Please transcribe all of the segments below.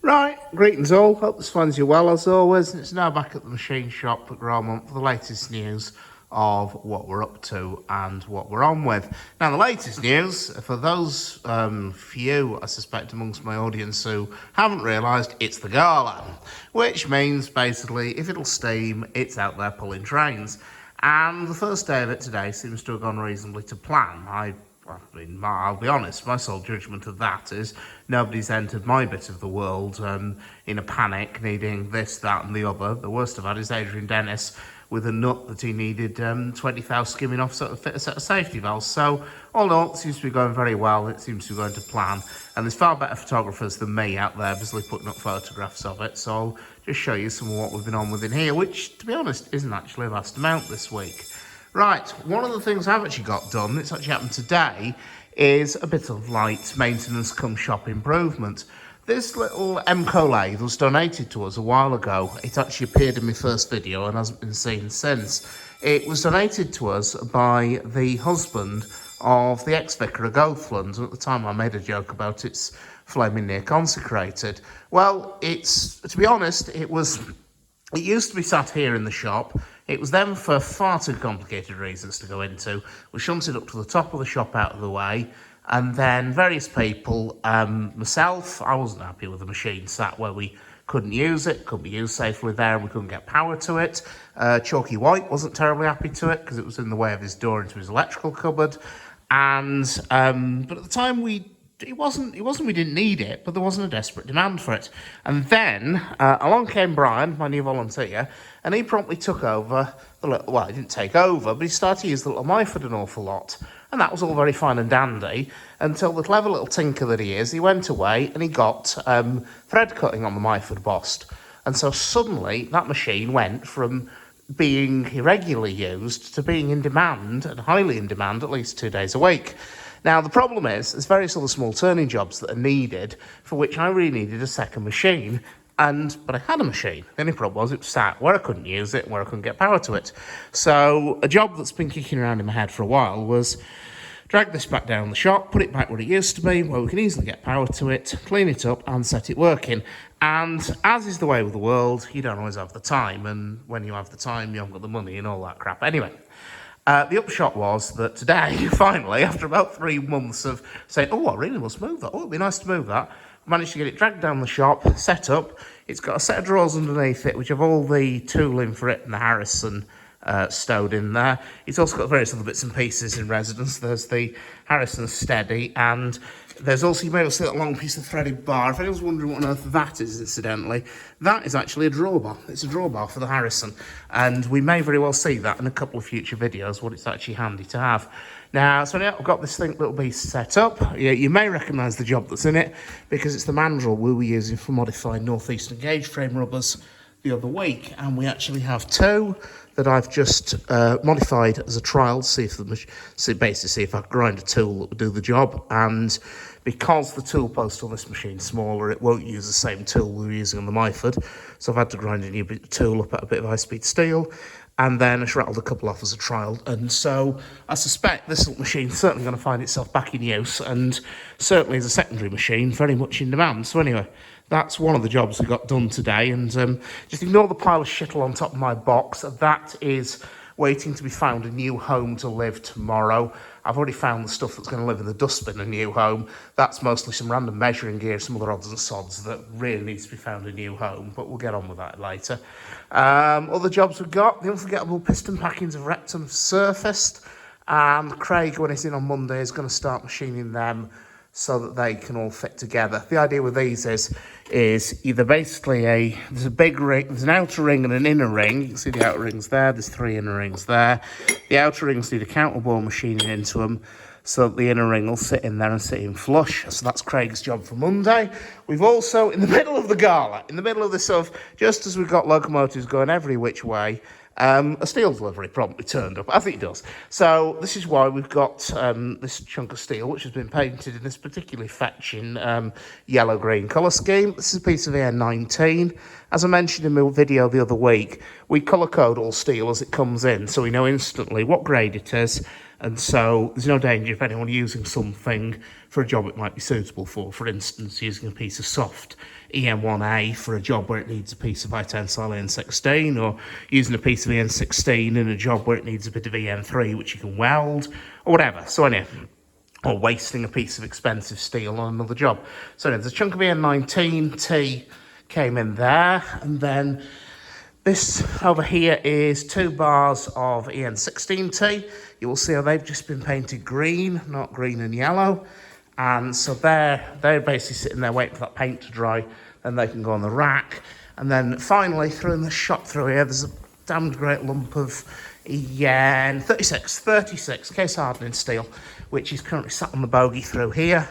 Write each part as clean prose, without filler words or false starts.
Right, greetings all, hope this finds you well as always. It's now back at the machine shop at Gromont for the latest news of what we're up to and what we're on with. Now the latest news, for those few I suspect amongst my audience who haven't realised, it's the Gala, which means basically if it'll steam, it's out there pulling trains. And the first day of it today seems to have gone reasonably to plan. I'll be honest, my sole judgment of that is nobody's entered my bit of the world in a panic, needing this, that and the other. The worst of that is Adrian Dennis with a nut that he needed 20 thou skimming off so to fit a set of safety valves. So all in all, it seems to be going very well. It seems to be going to plan. And there's far better photographers than me out there busily putting up photographs of it. So I'll just show you some of what we've been on with in here, which, to be honest, isn't actually a vast amount this week. Right, one of the things I've actually got done, it's actually happened today, is a bit of light maintenance come shop improvement. This little Emco lathe was donated to us a while ago. It actually appeared in my first video and hasn't been seen since. It was donated to us by the husband of the ex-vicar of Goathland, and at the time I made a joke about it's flaming near consecrated. Well, to be honest, it used to be sat here in the shop. It was then, for far too complicated reasons to go into, we shunted up to the top of the shop out of the way, and then various people, myself, I wasn't happy with the machine sat where we couldn't use it, couldn't be used safely there, and we couldn't get power to it. Chalky White wasn't terribly happy to it because it was in the way of his door into his electrical cupboard, and but at the time we didn't need it, but there wasn't a desperate demand for it. And then along came Brian, my new volunteer, and he promptly took over he didn't take over, but he started to use the little Myford an awful lot. And that was all very fine and dandy until the clever little tinker that he is, he went away and he got thread cutting on the Myford Bost. And so suddenly that machine went from being irregularly used to being in demand, and highly in demand, at least 2 days a week. Now, the problem is, there's various other small turning jobs that are needed, for which I really needed a second machine. But I had a machine. The only problem was it was sat where I couldn't use it, where I couldn't get power to it. So a job that's been kicking around in my head for a while was drag this back down the shop, put it back where it used to be, where we can easily get power to it, clean it up and set it working. And as is the way with the world, you don't always have the time. And when you have the time, you haven't got the money and all that crap. Anyway. The upshot was that today, finally, after about 3 months of saying, I really must move that, it'd be nice to move that, I managed to get it dragged down the shop, set up. It's got a set of drawers underneath it, which have all the tooling for it and the Harrison stowed in there. It's also got various other bits and pieces in residence. There's the Harrison Steady, and there's also, you may well see that long piece of threaded bar. If anyone's wondering what on earth that is, incidentally, that is actually a drawbar. It's a drawbar for the Harrison, and we may very well see that in a couple of future videos, what it's actually handy to have. Now, so now I've got this little piece set up. You may recognise the job that's in it, because it's the mandrel we were using for modifying northeastern gauge frame rubbers the other week, and we actually have two that I've just modified as a trial to see if I can grind a tool that would do the job. And because the tool post on this machine's smaller, it won't use the same tool we were using on the Myford. So I've had to grind a new tool up at a bit of high-speed steel, and then I rattled a couple off as a trial. And so I suspect this little machine's certainly going to find itself back in use, and certainly as a secondary machine, very much in demand. So anyway, that's one of the jobs we got done today, and just ignore the pile of shittle on top of my box. That is waiting to be found a new home to live tomorrow. I've already found the stuff that's going to live in the dustbin, a new home. That's mostly some random measuring gear, some other odds and sods that really needs to be found a new home, but we'll get on with that later. Other jobs we've got, the unforgettable piston packings of Rectum surfaced, and Craig, when he's in on Monday, is going to start machining them so that they can all fit together. The idea with these is either basically there's a big ring, there's an outer ring and an inner ring. You can see the outer rings there, there's 3 inner rings there. The outer rings need a counterbore machining into them so that the inner ring will sit in there and sit in flush. So that's Craig's job for Monday. We've also, in the middle of the Gala, in the middle of this sort of, just as we've got locomotives going every which way, a steel delivery promptly turned up, as it does. So this is why we've got this chunk of steel, which has been painted in this particularly fetching yellow-green colour scheme. This is a piece of AN19. As I mentioned in my video the other week, we colour code all steel as it comes in, so we know instantly what grade it is, And so there's no danger of anyone using something for a job it might be suitable for. For instance, using a piece of soft EM1A for a job where it needs a piece of high-tensile EN16, or using a piece of EN16 in a job where it needs a bit of EN3 which you can weld, or whatever. So anyway, or wasting a piece of expensive steel on another job. So anyway, there's a chunk of EN19T came in there, and then this over here is 2 bars of EN16T. You will see how they've just been painted green, not green and yellow. And so they're basically sitting there waiting for that paint to dry, then they can go on the rack. And then finally, through in the shop through here, there's a damned great lump of EN36 case hardening steel, which is currently sat on the bogey through here,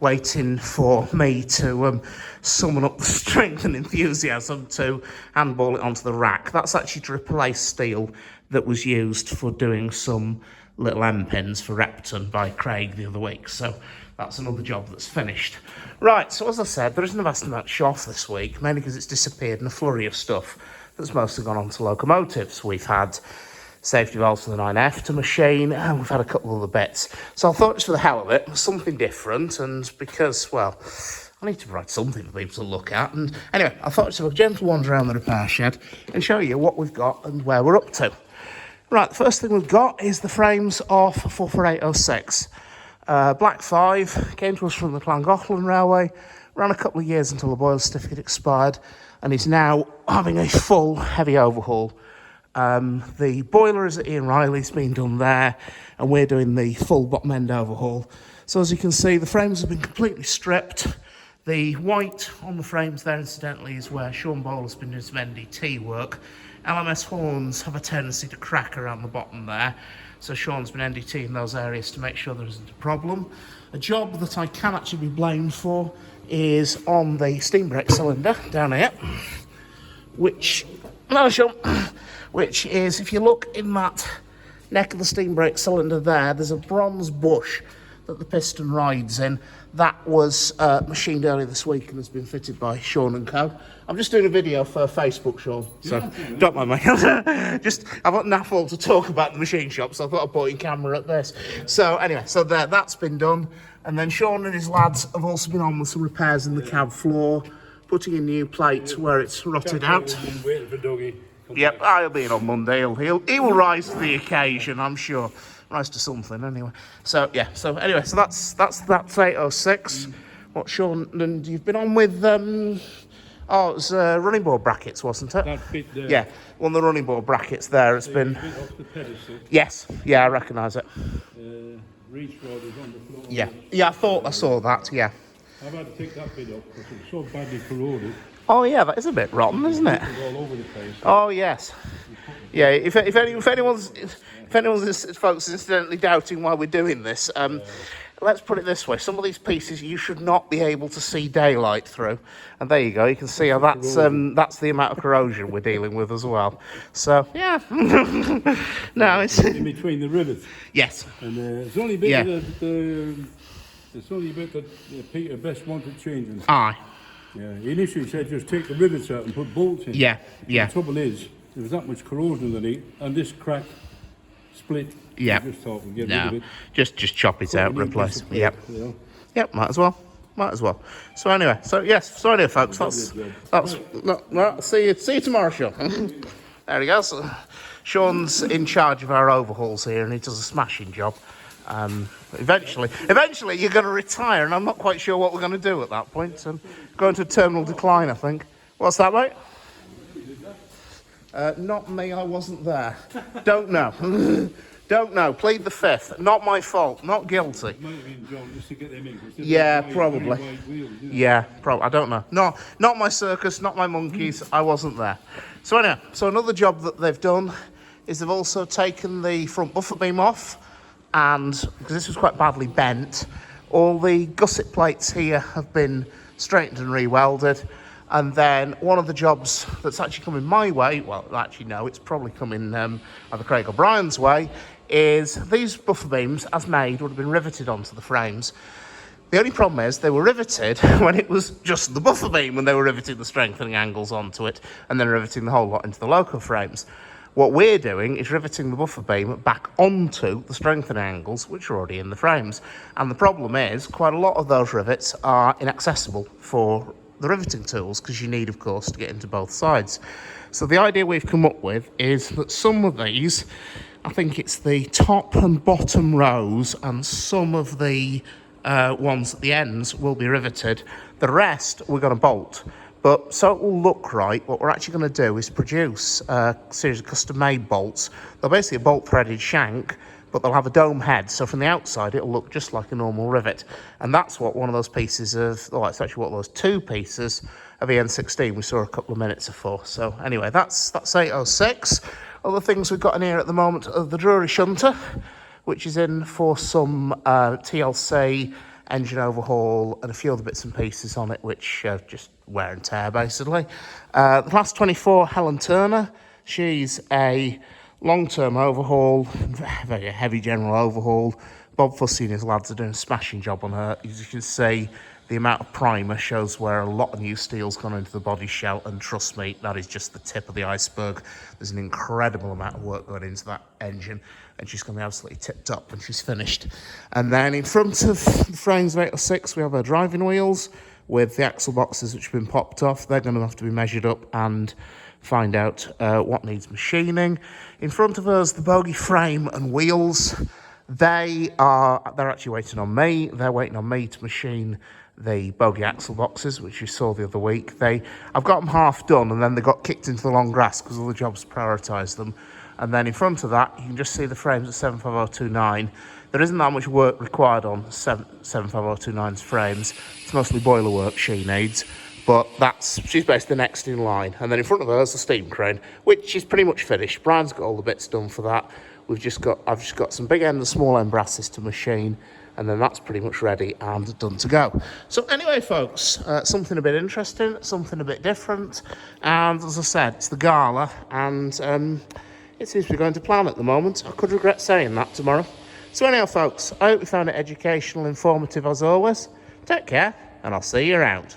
waiting for me to summon up the strength and enthusiasm to handball it onto the rack. That's actually to replace steel that was used for doing some little M-pins for Repton by Craig the other week. So that's another job that's finished. Right, so as I said, there isn't a vast amount to show off this week, mainly because it's disappeared in a flurry of stuff that's mostly gone on to locomotives. We've had safety valves for the 9F to machine, and we've had a couple of other bits. So I thought, just for the hell of it, something different, and because, well, I need to provide something for people to look at. And anyway, I thought just have a gentle wander around the repair shed and show you what we've got and where we're up to. Right, the first thing we've got is the frames of 44806. Black 5 came to us from the Llangollen Railway, ran a couple of years until the boiler certificate expired, and is now having a full heavy overhaul. The boiler is at Ian Riley's been done there, and we're doing the full bottom end overhaul. So as you can see, the frames have been completely stripped. The white on the frames there, incidentally, is where Sean Bowler's been doing some NDT work. LMS horns have a tendency to crack around the bottom there, so Sean's been NDTing those areas to make sure there isn't a problem. A job that I can actually be blamed for is on the steam brake cylinder down here, which is, if you look in that neck of the steam brake cylinder there's a bronze bush that the piston rides in. That was machined earlier this week and has been fitted by Sean and Co. I'm just doing a video for Facebook, Sean, so don't mind me. I've got naffle to talk about the machine shop, so I thought I'd put in camera at this. So anyway, so that's been done. And then Sean and his lads have also been on with some repairs in the cab floor, putting in new plates where it's rotted out. Yep, he'll be in on Monday. He will rise to the occasion, I'm sure. Rise to something, anyway. So yeah. So that's 806. What, Sean? And you've been on with it was running board brackets, wasn't it? That bit there. Yeah, one of the running board brackets there. It's been. Bit off the pedestal. Yes. Yeah, I recognise it. Reach rod is on the floor. Yeah. Yeah, I thought I saw that. Yeah. I've had to take that bit off because it's so badly corroded. Oh yeah, that is a bit rotten, isn't it? It's all over the place. Oh yes. Yeah. If anyone's folks incidentally doubting why we're doing this, let's put it this way: some of these pieces you should not be able to see daylight through, and there you go. You can see how that's the amount of corrosion we're dealing with as well. So yeah. No, it's in between the rivets. Yes. And it's only a bit it's only a bit that Peter Best wanted changing. Aye. Yeah, he initially said just take the rivets out and put bolts in. Yeah, yeah. The trouble is, there was that much corrosion underneath, and this crack split. Yeah. I just thought we'd get rid of it. Just chop it out, replace. Yep. You know? Yep, might as well. So anyway, folks, that's well, see you tomorrow, Sean. There he goes. Sean's in charge of our overhauls here, and he does a smashing job. Eventually you're going to retire, and I'm not quite sure what we're going to do at that point. Go into terminal decline, I think. What's that, mate? Not me, I wasn't there. Don't know. Don't know. Plead the fifth. Not my fault. Not guilty. Might have been John just to get them in. Yeah, probably. Yeah, probably. I don't know. No, not my circus, not my monkeys. I wasn't there. So anyway, another job that they've done is they've also taken the front buffer beam off, and because this was quite badly bent, all the gusset plates here have been straightened and re-welded. And then one of the jobs that's actually coming my way, well, actually no, it's probably coming either Craig O'Brien's way, is these buffer beams, as made, would have been riveted onto the frames. The only problem is they were riveted when it was just the buffer beam, when they were riveting the strengthening angles onto it, and then riveting the whole lot into the loco frames. What we're doing is riveting the buffer beam back onto the strengthening angles, which are already in the frames. And the problem is, quite a lot of those rivets are inaccessible for the riveting tools, because you need, of course, to get into both sides. So the idea we've come up with is that some of these, I think it's the top and bottom rows and some of the ones at the ends will be riveted. The rest we're going to bolt. But so it will look right, what we're actually going to do is produce a series of custom-made bolts. They're basically a bolt-threaded shank, but they'll have a dome head. So from the outside, it'll look just like a normal rivet. And that's what one of those pieces of, oh, it's actually what those two pieces of EN16 we saw a couple of minutes before. So anyway, that's 806. Other things we've got in here at the moment are the Drury shunter, which is in for some TLC, engine overhaul, and a few other bits and pieces on it, which just wear and tear, basically. The Class 24 Helen Turner, she's a long-term overhaul, very heavy general overhaul. Bob Fussy and his lads are doing a smashing job on her. As you can see, the amount of primer shows where a lot of new steel's gone into the body shell, and trust me, that is just the tip of the iceberg. There's an incredible amount of work going into that engine, and she's going to be absolutely tipped up when she's finished. And then in front of the frames of 806, we have our driving wheels with the axle boxes which have been popped off. They're going to have to be measured up and find out what needs machining. In front of us, the bogie frame and wheels, they're actually waiting on me. They're waiting on me to machine the bogie axle boxes, which you saw the other week. I've got them half done, and then they got kicked into the long grass because all the jobs prioritised them. And then in front of that, you can just see the frames at 75029. There isn't that much work required on 75029's frames. It's mostly boiler work she needs, but she's basically the next in line. And then in front of her is the steam crane, which is pretty much finished. Brian's got all the bits done for that. I've just got some big end and small end brasses to machine, and then that's pretty much ready and done to go. So anyway, folks, something a bit interesting, something a bit different, and as I said, it's the gala, and it seems to be going to plan at the moment. I could regret saying that tomorrow. So anyhow, folks, I hope you found it educational, informative as always. Take care, and I'll see you around.